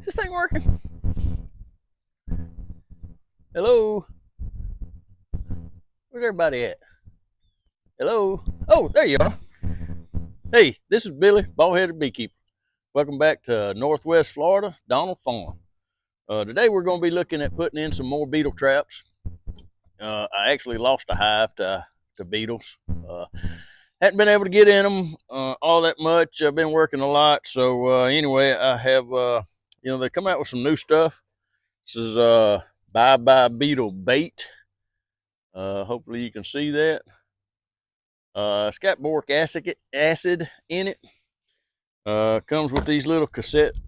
Is this thing working? Hello? Where's everybody at? Hello? Oh, there you are. Hey, this is Billy, bald-headed beekeeper. Welcome back to Northwest Florida, Donald Farm. Today we're going to be looking at putting in some more beetle traps. I actually lost a hive to beetles. Hadn't been able to get in them all that much. I've been working a lot. So anyway, I have, they come out with some new stuff. This is bye-bye beetle bait. Hopefully you can see that. It's got boric acid in it. Comes with these little cassettes,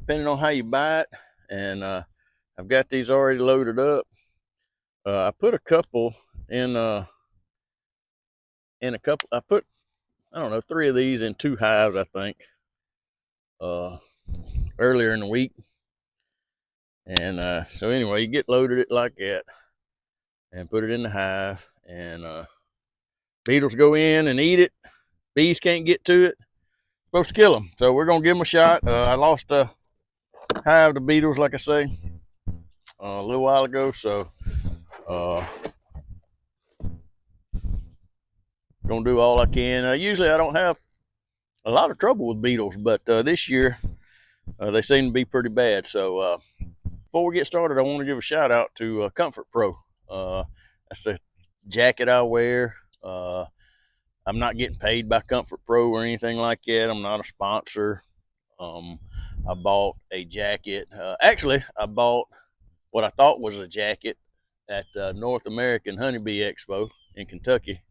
depending on how you buy it. And I've got these already loaded up. I put a couple in a couple. I put, I don't know, 3 of these in 2 hives, I think, earlier in the week. And so anyway, you get loaded it like that and put it in the hive, and beetles go in and eat it. Bees can't get to it. Supposed to kill them. So we're gonna give them a shot. I lost a hive to beetles, like I say, a little while ago. So gonna do all I can. Usually I don't have a lot of trouble with beetles, but this year they seem to be pretty bad. So before we get started, I want to give a shout out to comfortpro. That's the jacket I wear. I'm not getting paid by comfortpro or anything like that. I'm not a sponsor. I bought a jacket. Actually, I bought what I thought was a jacket at the North American Honeybee Expo in Kentucky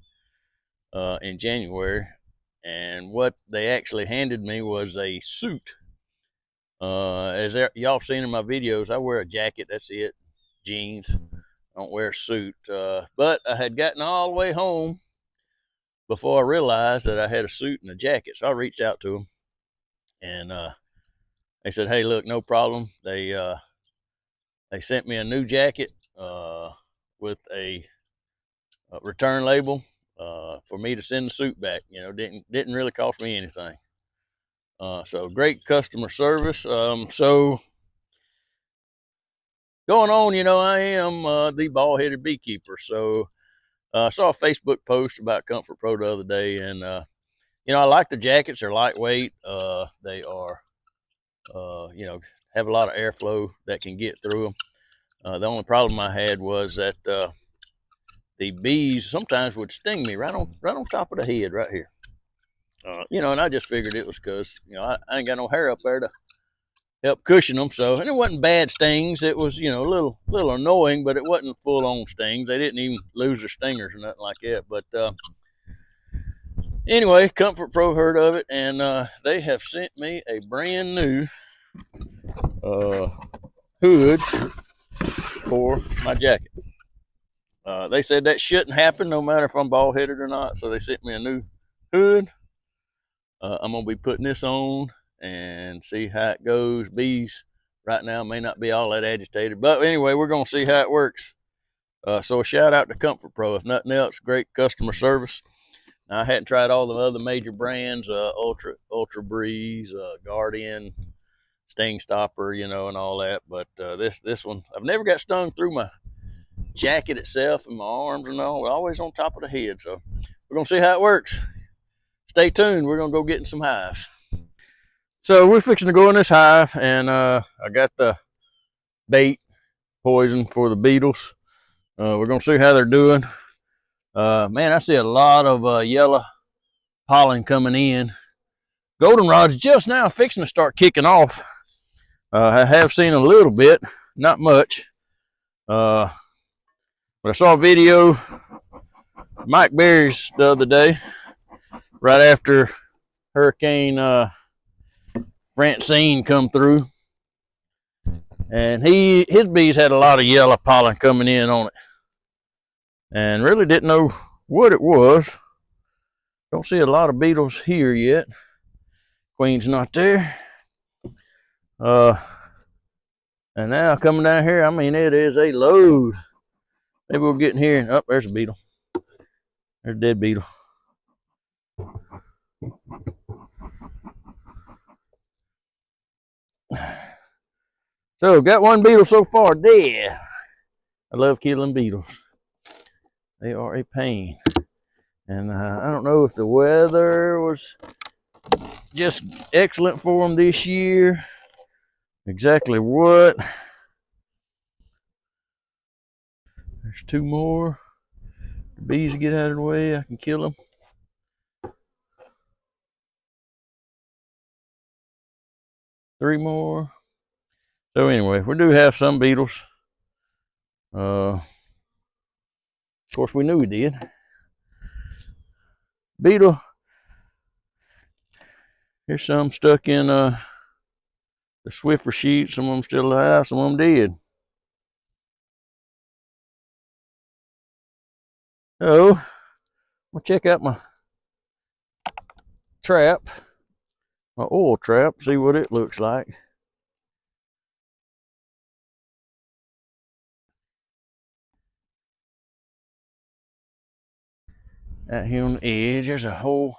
in January. And what they actually handed me was a suit. As y'all seen in my videos, I wear a jacket. That's it. Jeans. I don't wear a suit. But I had gotten all the way home before I realized that I had a suit and a jacket. So I reached out to them, and they said, "Hey, look, no problem." They sent me a new jacket with a return label for me to send the suit back. You know, didn't really cost me anything. So great customer service. So going on, I am the bald-headed beekeeper. So I saw a Facebook post about comfortpro the other day, and I like the jackets. They're lightweight. They are, have a lot of airflow that can get through them. The only problem I had was that the bees sometimes would sting me right on top of the head, right here. And I just figured it was because I ain't got no hair up there to help cushion them. So, and it wasn't bad stings. It was a little annoying, but it wasn't full on stings. They didn't even lose their stingers or nothing like that. But anyway, comfortpro heard of it, and they have sent me a brand new hood for my jacket. They said that shouldn't happen no matter if I'm bald-headed or not, so they sent me a new hood. I'm going to be putting this on and see how it goes. Bees right now may not be all that agitated, but anyway, we're going to see how it works. So a shout out to comfortpro. If nothing else, great customer service. Now, I hadn't tried all the other major brands, Ultra Breeze, Guardian, Sting Stopper, and all that, but this one, I've never got stung through my jacket itself and my arms and all, always on top of the head. So we're gonna see how it works. Stay tuned. We're gonna go get in some hives. So we're fixing to go in this hive, and I got the bait poison for the beetles. We're gonna see how they're doing. Man, I see a lot of yellow pollen coming in. Goldenrod's just now fixing to start kicking off. I have seen a little bit, not much. But I saw a video Mike Berry's the other day, right after Hurricane Francine come through, and his bees had a lot of yellow pollen coming in on it, and really didn't know what it was. Don't see a lot of beetles here yet. Queen's not there. And now coming down here, I mean, it is a load. Maybe we'll get in here, and there's a beetle. There's a dead beetle. So got one beetle so far dead. I love killing beetles. They are a pain. And I don't know if the weather was just excellent for them this year. Exactly what. There's two more. The bees get out of the way, I can kill them. Three more. So anyway, we do have some beetles. Of course, we knew we did. Beetle. Here's some stuck in the Swiffer sheet. Some of them still alive, some of them dead. So, we'll check out my trap, my oil trap, see what it looks like. Out here on the edge, there's a hole.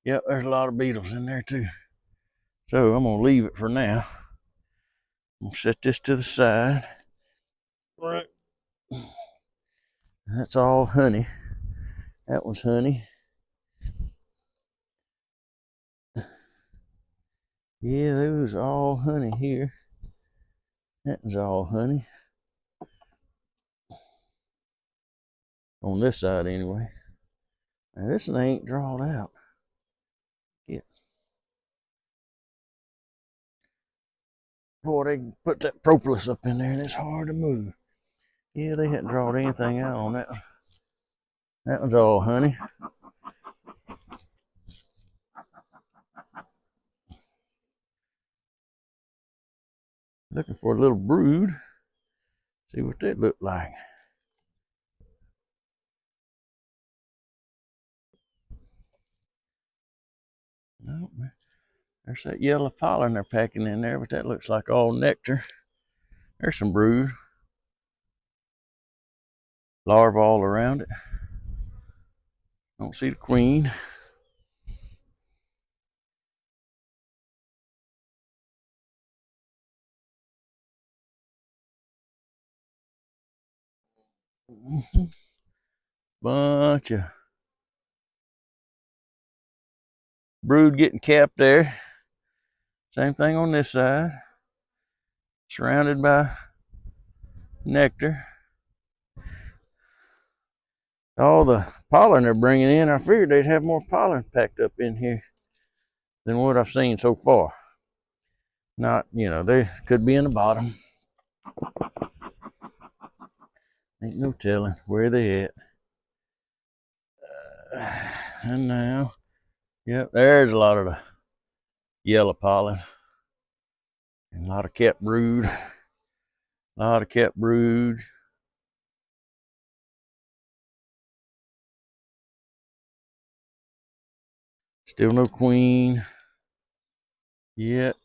Yep, there's a lot of beetles in there too. So I'm gonna leave it for now. I'm gonna set this to the side. Right. That's all honey. That was honey. Yeah, those are all honey here. That was all honey. On this side anyway. Now this one ain't drawn out. Yeah. Boy, they put that propolis up in there and it's hard to move. Yeah, they hadn't drawn anything out on that one. That one's all honey. Looking for a little brood. See what that looked like. Nope. There's that yellow pollen they're packing in there, but that looks like all nectar. There's some brood. Larvae all around it. Don't see the queen. Bunch of brood getting capped there. Same thing on this side. Surrounded by nectar. All the pollen they're bringing in, I figured they'd have more pollen packed up in here than what I've seen so far. Not, they could be in the bottom. Ain't no telling where they at. And now, yep, there's a lot of the yellow pollen. And a lot of kept brood. A lot of kept brood. Still no queen yet.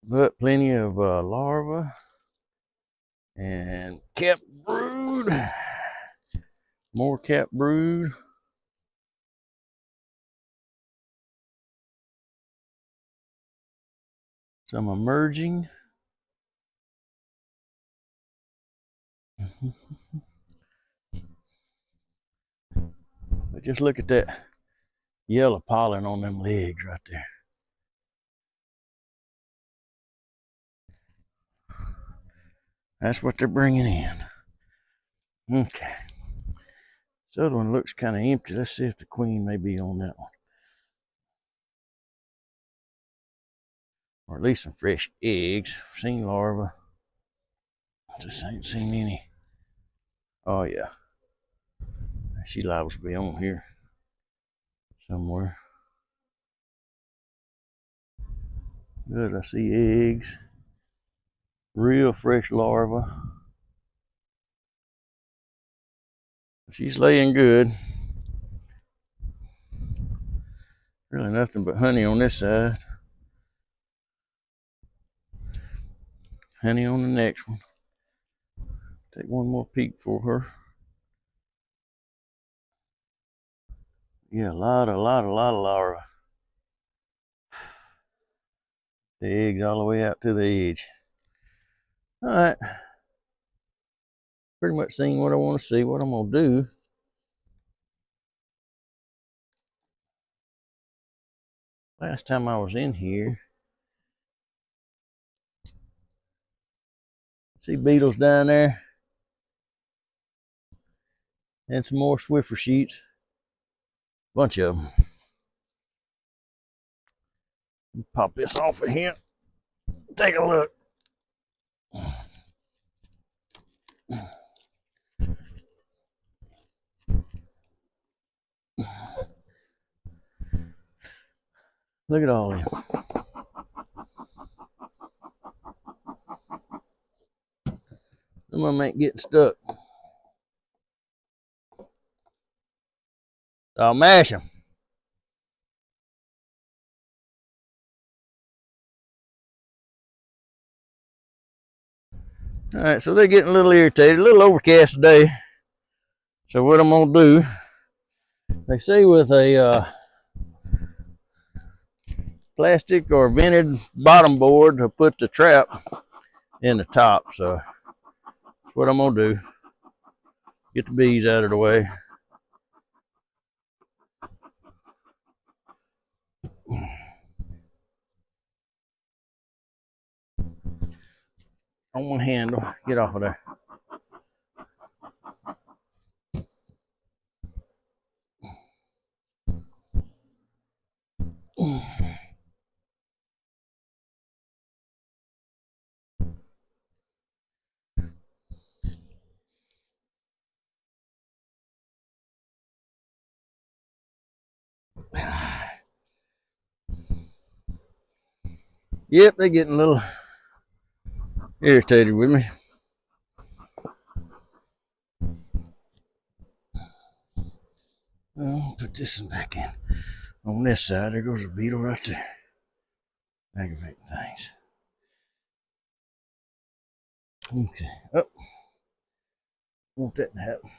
But plenty of larvae and kept brood. More kept brood. Some emerging. But just look at that yellow pollen on them legs right there. That's what they're bringing in. Okay. This other one looks kind of empty. Let's see if the queen may be on that one. Or at least some fresh eggs. Seen larvae. Just ain't seen any. Oh yeah. She liable to be on here somewhere. Good, I see eggs. Real fresh larvae. She's laying good. Really nothing but honey on this side. Honey on the next one. Take one more peek for her. Yeah, a lot of larvae. the eggs all the way out to the edge. All right. Pretty much seen what I want to see. What I'm going to do, last time I was in here, see beetles down there, and some more Swiffer sheets. Bunch of them. Pop this off of here. Take a look. Look at all of them. Some of them ain't getting stuck. I'll mash them. All right, so they're getting a little irritated, a little overcast today. So what I'm gonna do, they say with a plastic or vented bottom board to put the trap in the top. So that's what I'm gonna do. Get the bees out of the way. On one handle, get off of there. Yep, they're getting a little irritated with me. I'll put this one back in. On this side, there goes a beetle right there. Aggravating things. Okay. Oh. Want that to happen.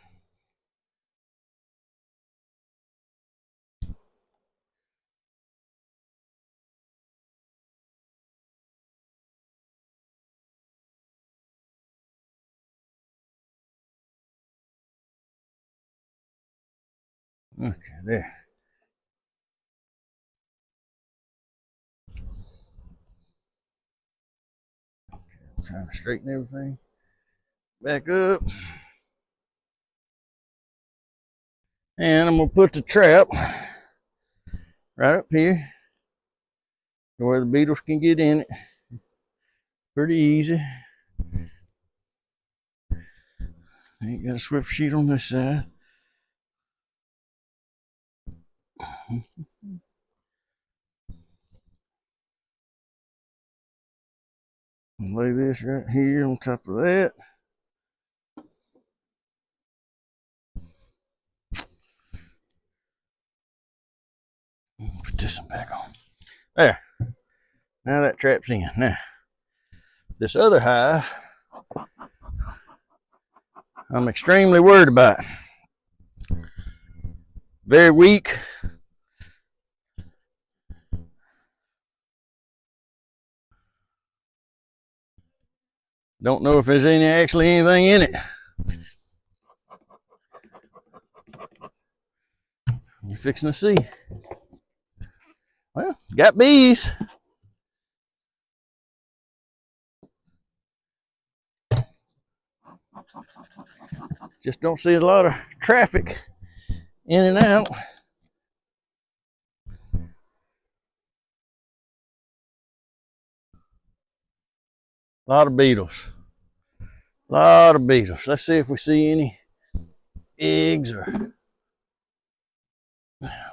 Okay, there. Okay, I'm trying to straighten everything back up. And I'm going to put the trap right up here where the beetles can get in it. Pretty easy. Ain't got a Swiffer sheet on this side. Lay this right here on top of that. Put this one back on. There. Now that trap's in. Now, this other hive, I'm extremely worried about. Very weak. Don't know if there's actually anything in it. We're fixing to see. Well, got bees. Just don't see a lot of traffic in and out. A lot of beetles. A lot of beetles. Let's see if we see any eggs or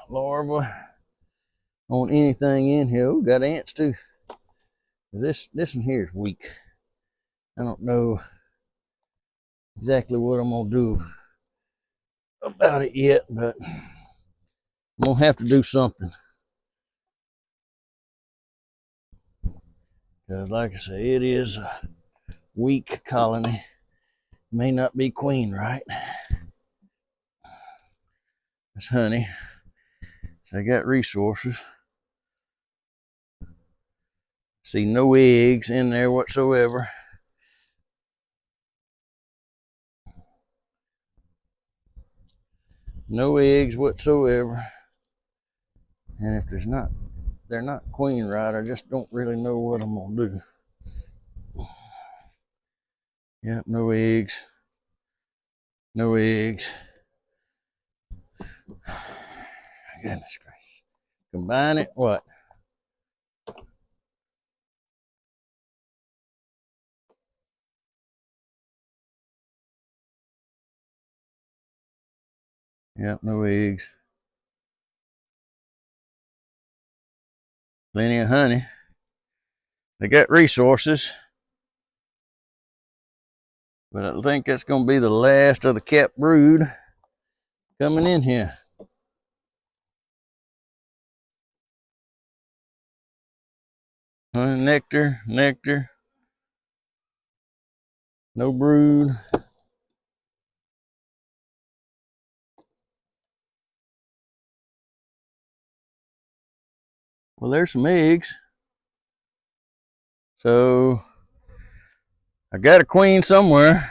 larvae on anything in here. Oh, got ants too. This one here is weak. I don't know exactly what I'm gonna do about it yet, but I'm gonna have to do something. Because like I say, it is a weak colony. May not be queen right. It's honey. So they got resources. See no eggs in there whatsoever. No eggs whatsoever. And if they're not queen right, I just don't really know what I'm gonna do. Yep, no eggs. No eggs. Goodness gracious. Combine it, what? Yep, no eggs. Plenty of honey. They got resources. But I think that's going to be the last of the capped brood coming in here. Honey, nectar, nectar. No brood. Well, there's some eggs. So I got a queen somewhere.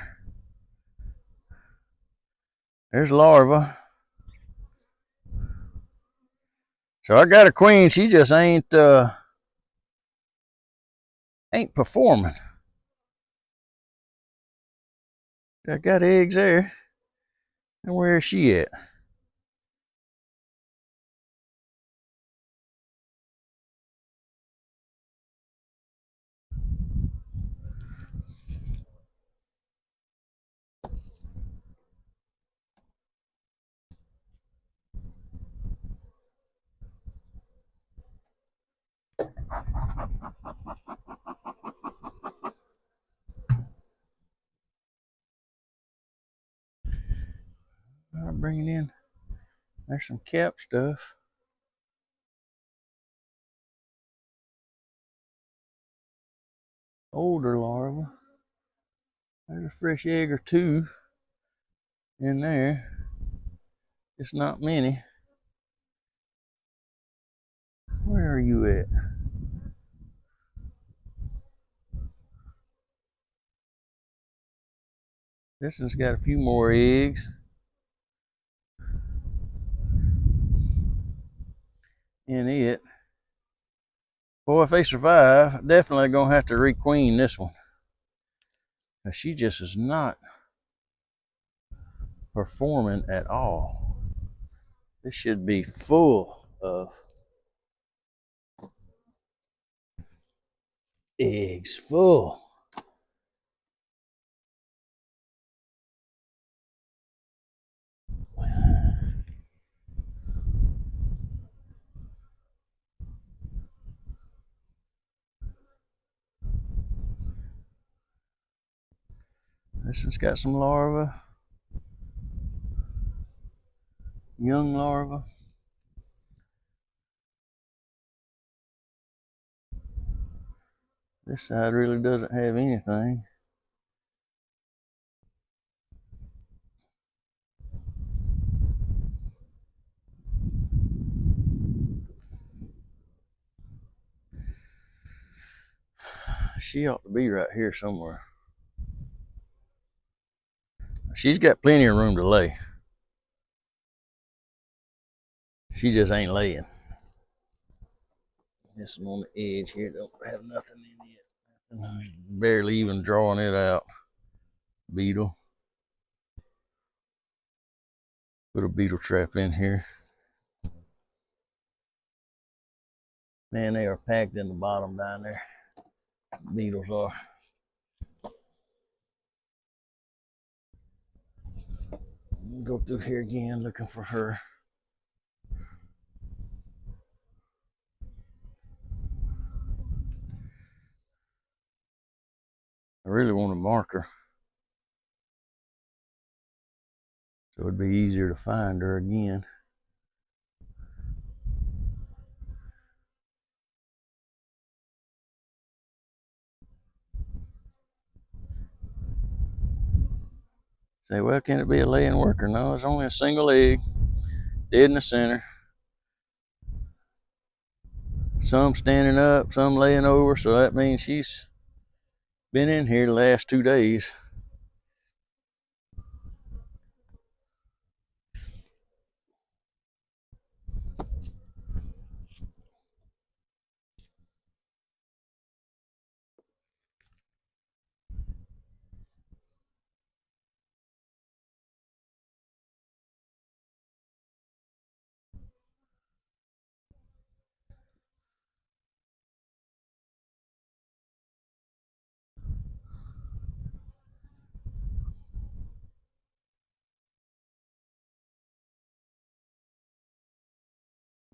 There's larva. So I got a queen. She just ain't performing. I got eggs there. And where is she at? I'll bring it in. There's some cap stuff. Older larva. There's a fresh egg or two in there. It's not many. Where are you at? This one's got a few more eggs in it. Boy, if they survive, definitely gonna have to requeen this one. She just is not performing at all. This should be full of eggs, full. This one's got some larvae, young larvae. This side really doesn't have anything. She ought to be right here somewhere. She's got plenty of room to lay. She just ain't laying. This one on the edge here don't have nothing in it. Barely even drawing it out. Beetle. Put a beetle trap in here. Man, they are packed in the bottom down there. Beetles are. Go through here again looking for her. I really want to mark her so it'd be easier to find her again. Say, well, can it be a laying worker? No, it's only a single egg, dead in the center. Some standing up, some laying over, so that means she's been in here the last 2 days.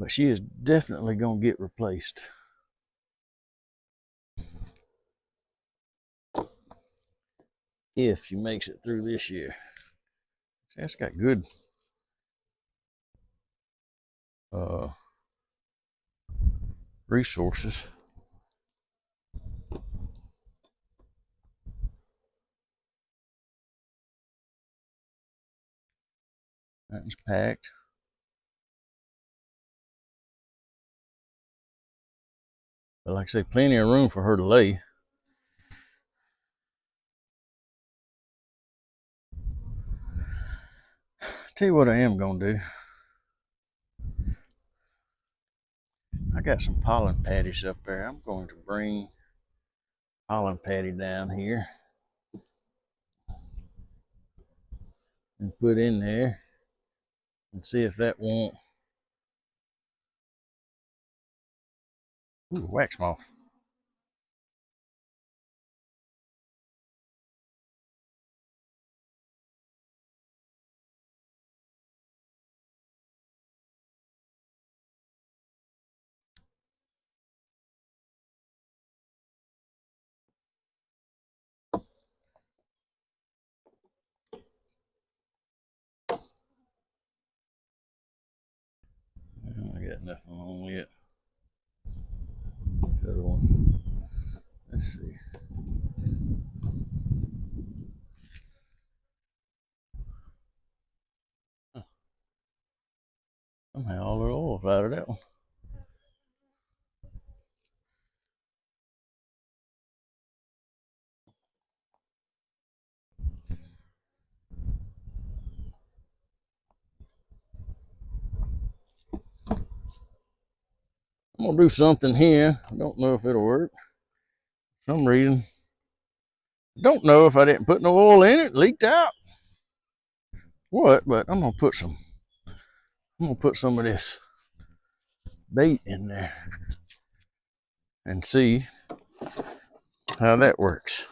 But she is definitely going to get replaced. If she makes it through this year. That's got good resources. That's packed. But like I say, plenty of room for her to lay. Tell you what I am going to do. I got some pollen patties up there. I'm going to bring pollen patty down here and put in there and see if that won't. Ooh, wax moth. I got nothing on yet. This other one. Let's see. Huh. Somehow all the oil's out of that one. I'm gonna do something here. I don't know if it'll work. For some reason. Don't know if I didn't put no oil in it, leaked out. What? But I'm gonna put some of this bait in there and see how that works.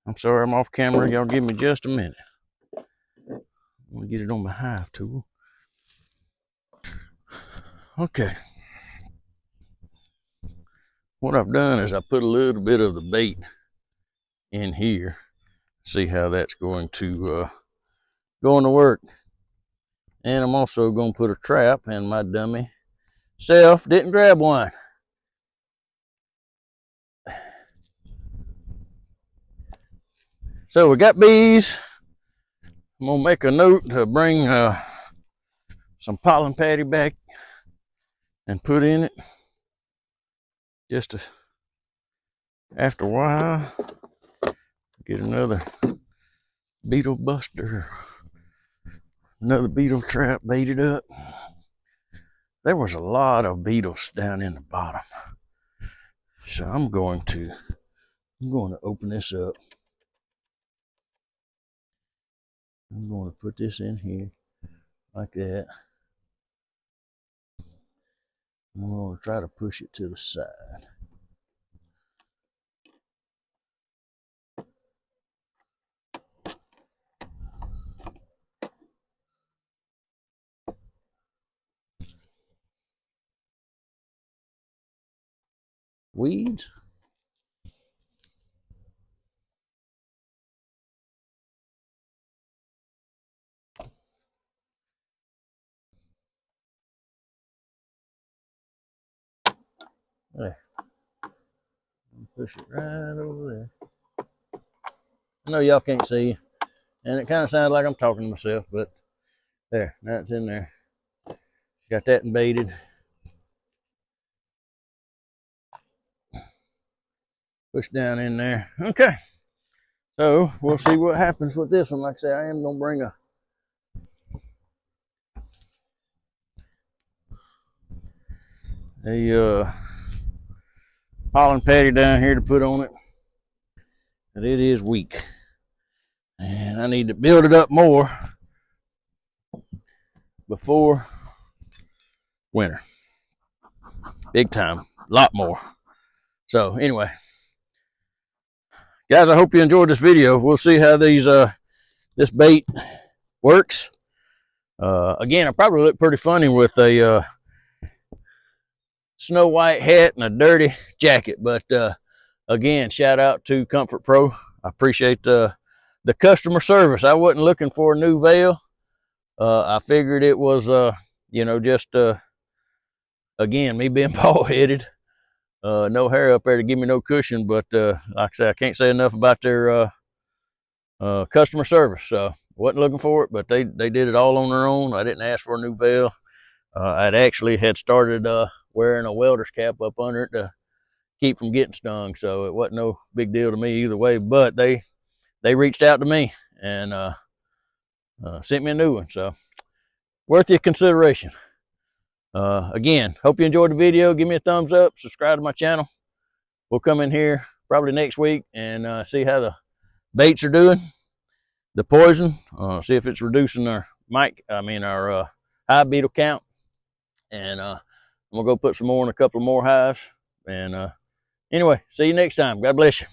I'm sorry I'm off camera. Y'all give me just a minute. I'm gonna get it on my hive tool. Okay. What I've done is I put a little bit of the bait in here. See how that's going to work. And I'm also going to put a trap, and my dummy self didn't grab one. So we got bees. I'm going to make a note to bring some pollen patty back and put in it. Just after a while, get another beetle buster, another beetle trap baited up. There was a lot of beetles down in the bottom. So I'm going to open this up. I'm going to put this in here like that. I'm going to try to push it to the side. Weeds. There. Push it right over there. I know y'all can't see, and it kind of sounds like I'm talking to myself, but there, now it's in there. Got that baited. push down in there. Okay, so we'll see what happens with this one. Like I say, I am gonna bring a pollen patty down here to put on it, but it is weak, and I need to build it up more before winter. Big time, a lot more. So anyway, guys, I hope you enjoyed this video. We'll see how these this bait works. Again, I probably look pretty funny with a snow white hat and a dirty jacket, but again, shout out to comfortpro. I appreciate the customer service. I wasn't looking for a new veil. I figured it was you know, just again, me being bald-headed, no hair up there to give me no cushion, but like I said, I can't say enough about their customer service. So wasn't looking for it, but they did it all on their own. I didn't ask for a new veil. I'd actually had started wearing a welder's cap up under it to keep from getting stung, so it wasn't no big deal to me either way. But they reached out to me and sent me a new one, so worth your consideration. Again, hope you enjoyed the video. Give me a thumbs up, subscribe to my channel. We'll come in here probably next week and see how the baits are doing, the poison, see if it's reducing our hive beetle count. And I'm gonna go put some more in a couple more hives. And anyway, see you next time. God bless you.